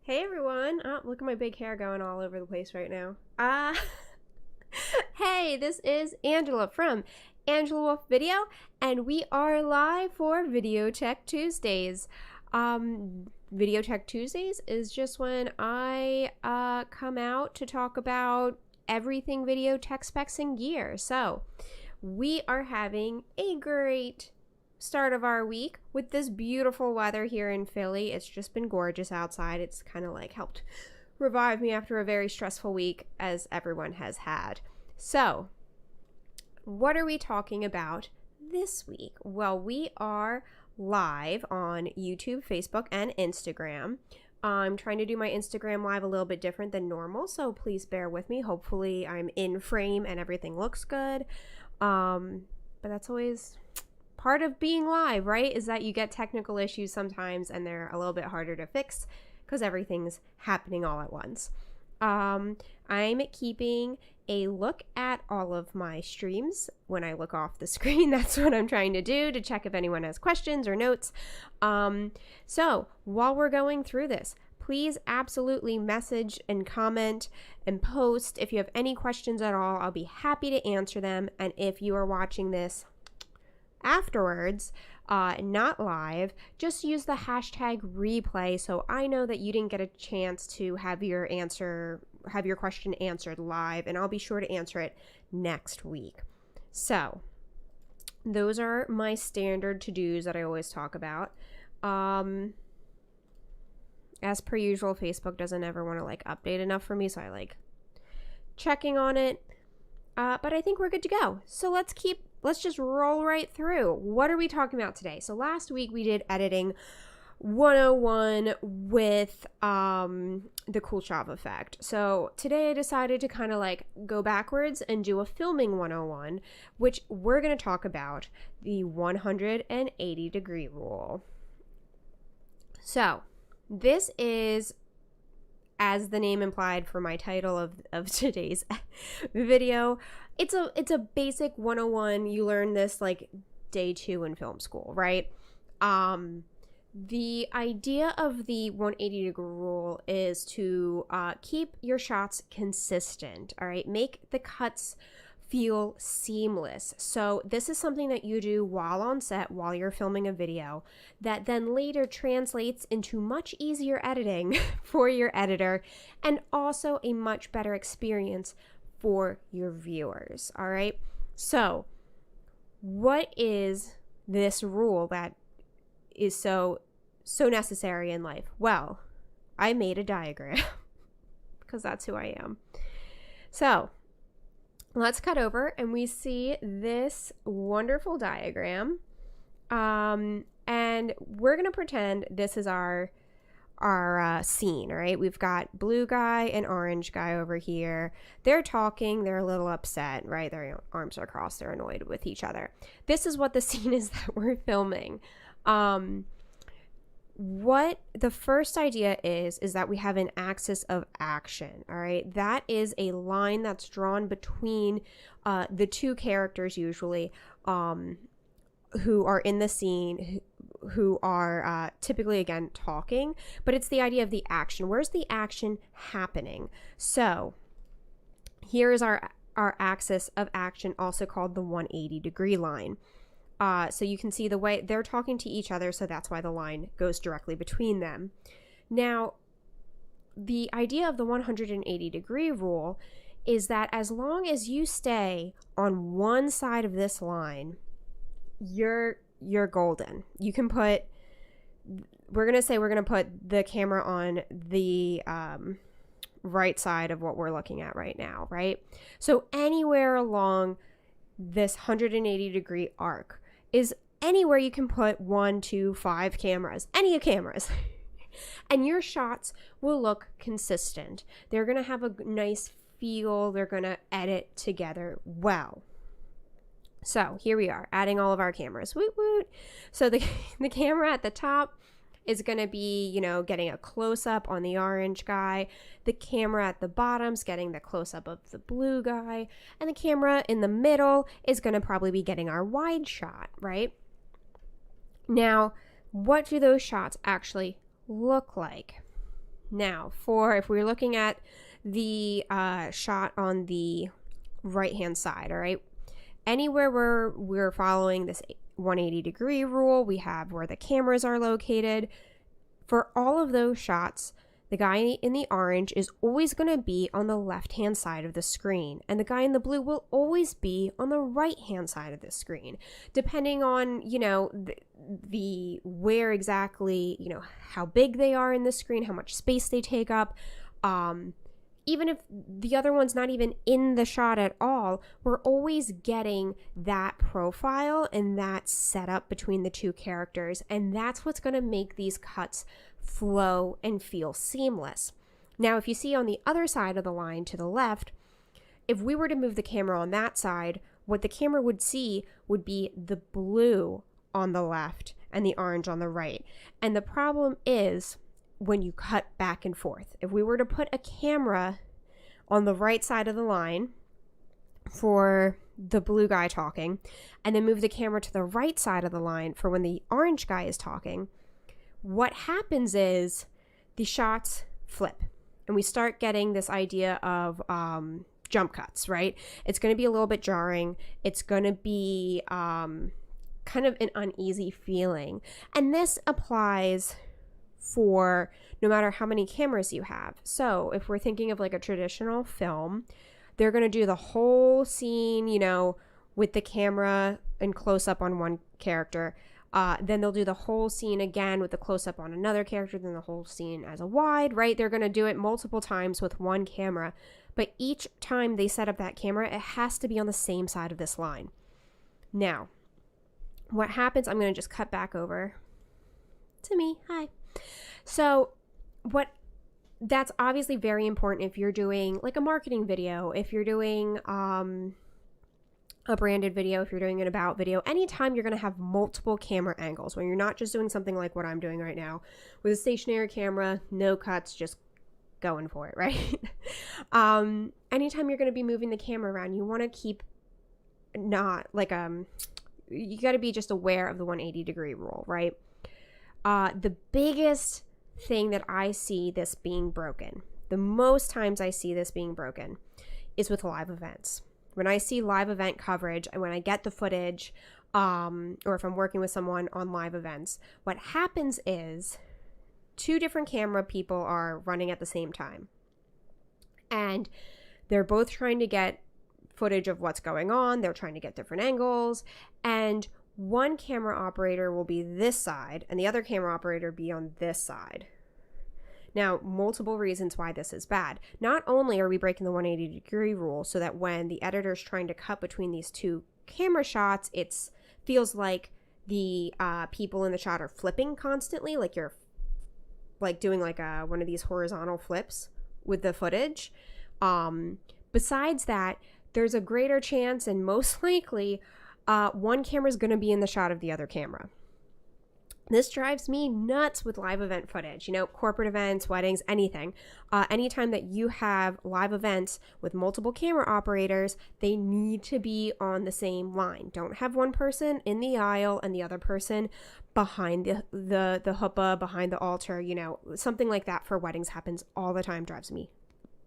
Hey everyone! Oh, look at my big hair going all over the place right now. Hey, this is Angela from Angela Wolf Video, and we are live for Video Tech Tuesdays. Video Tech Tuesdays is just when I come out to talk about everything video tech specs and gear. So, we are having a great start of our week with this beautiful weather here in Philly. It's just been gorgeous outside. It's kind of like helped revive me after a very stressful week, as everyone has had. So, what are we talking about this week? Well, we are live on YouTube, Facebook, and Instagram. I'm trying to do my Instagram live a little bit different than normal, so please bear with me. Hopefully, I'm in frame and everything looks good. But that's always part of being live, right? Is that you get technical issues sometimes and they're a little bit harder to fix because everything's happening all at once. I'm keeping a look at all of my streams when I look off the screen. That's what I'm trying to do to check if anyone has questions or notes. So while we're going through this, please absolutely message and comment and post. If you have any questions at all, I'll be happy to answer them. And if you are watching this afterwards, not live, just use the hashtag replay so I know that you didn't get a chance to have your question answered live, and I'll be sure to answer it next week. So those are my standard to-dos that I always talk about. As per usual, Facebook doesn't ever want to update enough for me, so I like checking on it. But I think we're good to go. So let's just roll right through. What are we talking about today? So last week we did editing 101 with the Kuleshov effect. So today I decided to kind of go backwards and do a filming 101, which we're going to talk about the 180 degree rule. So this is, as the name implied for my title of today's video, it's a basic 101. You learn this day 2 in film school, right? The idea of the 180 degree rule is to keep your shots consistent, all right? Make the cuts feel seamless. So this is something that you do while on set, while you're filming a video, that then later translates into much easier editing for your editor and also a much better experience for your viewers. All right. So what is this rule that is so necessary in life? Well, I made a diagram because that's who I am. So let's cut over and we see this wonderful diagram. And we're going to pretend this is our scene, all right? We've got blue guy and orange guy over here. They're talking. They're a little upset, right? Their arms are crossed. They're annoyed with each other. This is what the scene is that we're filming. What the first idea is that we have an axis of action, all right? That is a line that's drawn between the two characters usually who are in the scene, who are typically, again, talking, but it's the idea of the action. Where's the action happening? So here is our axis of action, also called the 180 degree line. So you can see the way they're talking to each other, so that's why the line goes directly between them. Now, the idea of the 180 degree rule is that as long as you stay on one side of this line, you're golden. You can put, we're going to put the camera on the right side of what we're looking at right now, right? So anywhere along this 180 degree arc is anywhere you can put 1, 2, 5 cameras, any cameras, and your shots will look consistent. They're going to have a nice feel. They're going to edit together well. So here we are, adding all of our cameras. Woot woot. So the camera at the top is going to be, getting a close-up on the orange guy. The camera at the bottom's getting the close-up of the blue guy. And the camera in the middle is going to probably be getting our wide shot, right? Now, what do those shots actually look like? Now, if we're looking at the shot on the right-hand side, all right, anywhere where we're following this 180-degree rule, we have where the cameras are located. For all of those shots, the guy in the orange is always going to be on the left-hand side of the screen, and the guy in the blue will always be on the right-hand side of the screen, depending on, the where exactly, how big they are in the screen, how much space they take up. Even if the other one's not even in the shot at all, we're always getting that profile and that setup between the two characters, and that's what's going to make these cuts flow and feel seamless. Now, if you see on the other side of the line to the left, if we were to move the camera on that side, what the camera would see would be the blue on the left and the orange on the right. And the problem is when you cut back and forth. If we were to put a camera on the right side of the line for the blue guy talking, and then move the camera to the right side of the line for when the orange guy is talking, what happens is the shots flip and we start getting this idea of jump cuts, right? It's going to be a little bit jarring. It's going to be kind of an uneasy feeling. And this applies for no matter how many cameras you have. So if we're thinking of like a traditional film, they're going to do the whole scene, with the camera and close up on one character. Then they'll do the whole scene again with the close up on another character, then the whole scene as a wide, right? They're going to do it multiple times with one camera. But each time they set up that camera, it has to be on the same side of this line. Now, what happens, I'm going to just cut back over to me. Hi. So that's obviously very important if you're doing like a marketing video, if you're doing a branded video, if you're doing an about video, anytime you're going to have multiple camera angles, when you're not just doing something like what I'm doing right now with a stationary camera, no cuts, just going for it, right? Anytime you're going to be moving the camera around, you want to keep not like, you got to be just aware of the 180-degree rule, right? The biggest thing that I see this being broken, the most times I see this being broken, is with live events. When I see live event coverage and when I get the footage, or if I'm working with someone on live events, what happens is two different camera people are running at the same time. And they're both trying to get footage of what's going on. They're trying to get different angles. And one camera operator will be this side and the other camera operator be on this side. Now, multiple reasons why this is bad. Not only are we breaking the 180-degree rule so that when the editor's trying to cut between these two camera shots, it feels like the people in the shot are flipping constantly, like you're like doing like one of these horizontal flips with the footage. Besides that, there's a greater chance and most likely one camera is going to be in the shot of the other camera. This drives me nuts with live event footage, corporate events, weddings, anything. Anytime that you have live events with multiple camera operators, they need to be on the same line. Don't have one person in the aisle and the other person behind the huppah, behind the altar, something like that for weddings happens all the time, drives me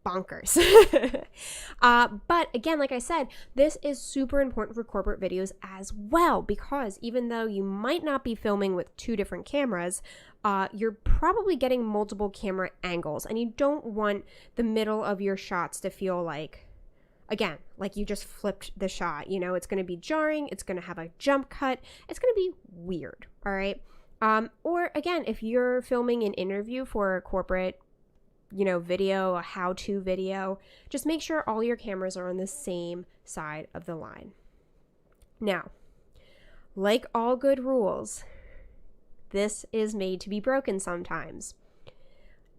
bonkers. But again, like I said, this is super important for corporate videos as well, because even though you might not be filming with two different cameras, you're probably getting multiple camera angles, and you don't want the middle of your shots to feel like, again, like you just flipped the shot. It's going to be jarring. It's going to have a jump cut. It's going to be weird. All right. Or again, if you're filming an interview for a corporate video, a how-to video, just make sure all your cameras are on the same side of the line. Now, like all good rules, this is made to be broken sometimes.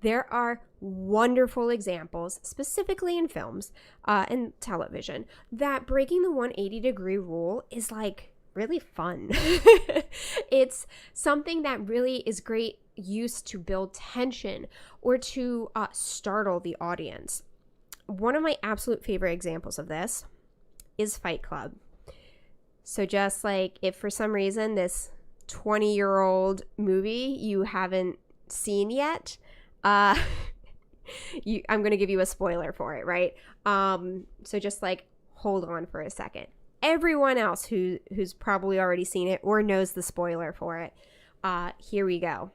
There are wonderful examples, specifically in films and television, that breaking the 180-degree rule is like really fun. It's something that really is great use to build tension or to startle the audience. One of my absolute favorite examples of this is Fight Club. So just like if for some reason this 20-year-old movie you haven't seen yet, I'm going to give you a spoiler for it, right? So just like hold on for a second. Everyone else who's probably already seen it or knows the spoiler for it, here we go.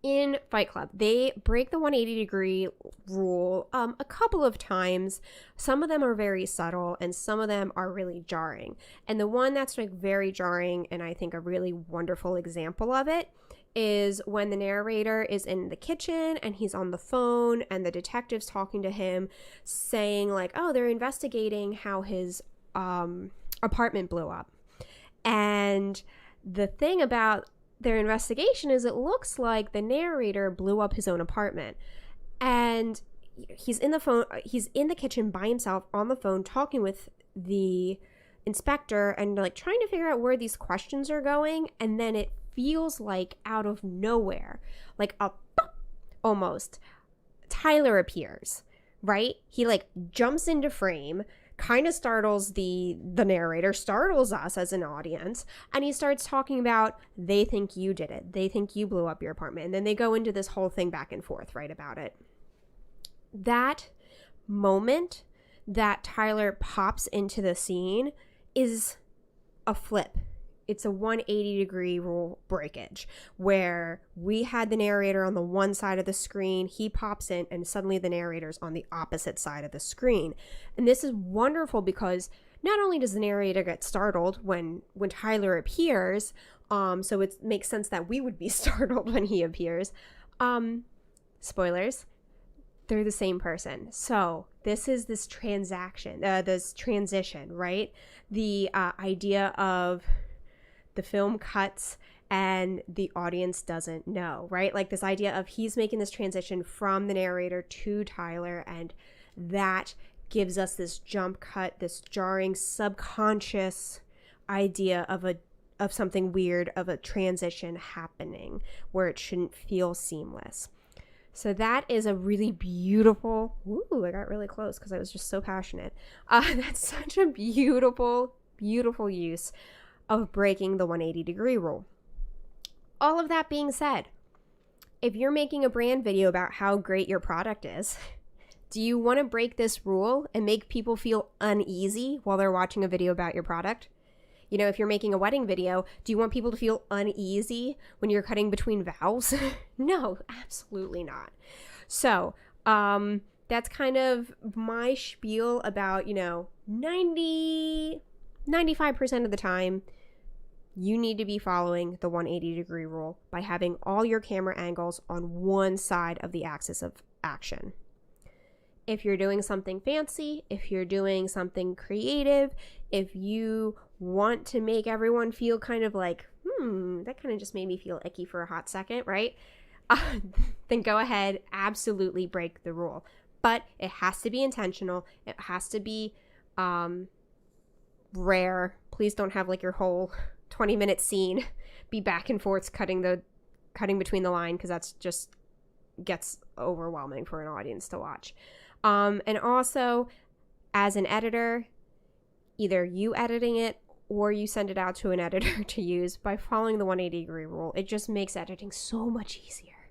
In Fight Club, they break the 180-degree rule a couple of times. Some of them are very subtle and some of them are really jarring. And the one that's like very jarring, and I think a really wonderful example of it, is when the narrator is in the kitchen and he's on the phone and the detective's talking to him saying like, oh, they're investigating how his apartment blew up. And the thing about their investigation is it looks like the narrator blew up his own apartment, and he's in the kitchen by himself on the phone talking with the inspector and like trying to figure out where these questions are going. And then it feels like out of nowhere, like a pop, almost, Tyler appears, right? He like jumps into frame, kind of startles the narrator, startles us as an audience, and he starts talking about, they think you did it, they think you blew up your apartment, and then they go into this whole thing back and forth, right, about it. That moment that Tyler pops into the scene is a flip. It's a 180-degree rule breakage where we had the narrator on the one side of the screen, he pops in, and suddenly the narrator's on the opposite side of the screen. And this is wonderful because not only does the narrator get startled when Tyler appears, so it makes sense that we would be startled when he appears. Spoilers, they're the same person. So this is this transition, right? The idea of the film cuts and the audience doesn't know, right? Like this idea of he's making this transition from the narrator to Tyler, and that gives us this jump cut, this jarring subconscious idea of something weird, of a transition happening where it shouldn't feel seamless. So that is a really beautiful, I got really close because I was just so passionate. That's such a beautiful, beautiful use of breaking the 180-degree rule. All of that being said, if you're making a brand video about how great your product is, do you want to break this rule and make people feel uneasy while they're watching a video about your product? You know, if you're making a wedding video, do you want people to feel uneasy when you're cutting between vows? No, absolutely not. So, that's kind of my spiel about, 95% of the time, you need to be following the 180-degree rule by having all your camera angles on one side of the axis of action. If you're doing something fancy, if you're doing something creative, if you want to make everyone feel kind of like, that kind of just made me feel icky for a hot second, right? Then go ahead, absolutely break the rule. But it has to be intentional. It has to be rare. Please don't have like your whole 20-minute scene be back and forth cutting between the line, because that's just gets overwhelming for an audience to watch. And also, as an editor, either you editing it or you send it out to an editor to use, by following the 180-degree rule, it just makes editing so much easier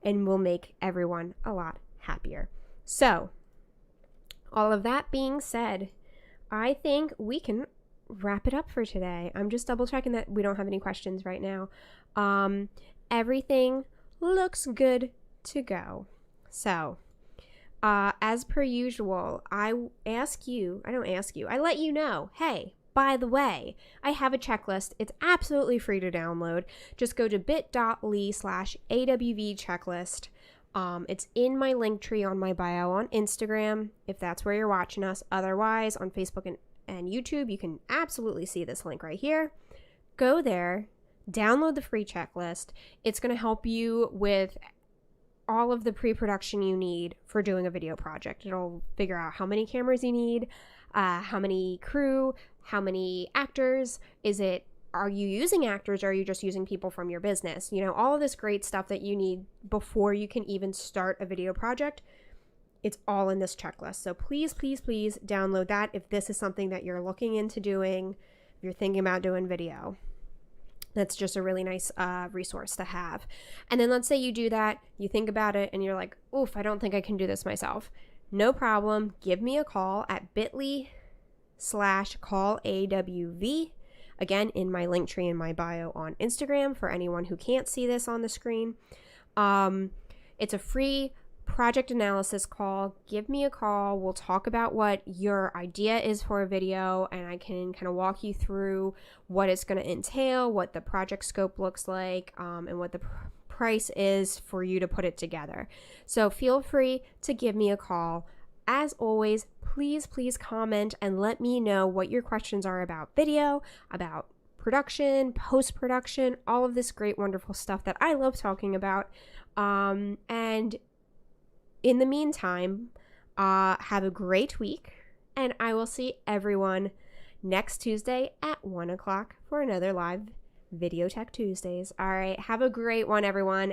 and will make everyone a lot happier. So, all of that being said, I think we can wrap it up for today. I'm just double checking that we don't have any questions right now. Everything looks good to go. So, as per usual, I let you know, hey, by the way, I have a checklist. It's absolutely free to download. Just go to bit.ly/AWV checklist. It's in my link tree on my bio on Instagram, if that's where you're watching us. Otherwise, on Facebook and YouTube, you can absolutely see this link right here. Go there, download the free checklist. It's going to help you with all of the pre-production you need for doing a video project. It'll figure out how many cameras you need, how many crew, how many actors. Are you using actors, or are you just using people from your business? All of this great stuff that you need before you can even start a video project. It's all in this checklist. So please, please, please download that if this is something that you're looking into doing, if you're thinking about doing video. That's just a really nice resource to have. And then let's say you do that, you think about it, and you're like, oof, I don't think I can do this myself. No problem. Give me a call at bit.ly/callawv. Again, in my link tree in my bio on Instagram for anyone who can't see this on the screen. It's a free project analysis call. Give me a call. We'll talk about what your idea is for a video, and I can kind of walk you through what it's going to entail, what the project scope looks like, and what the price is for you to put it together. So feel free to give me a call. As always, please comment and let me know what your questions are about video, about production, post-production, all of this great, wonderful stuff that I love talking about. And in the meantime, have a great week, and I will see everyone next Tuesday at 1 o'clock for another live Video Tech Tuesdays. All right, have a great one, everyone.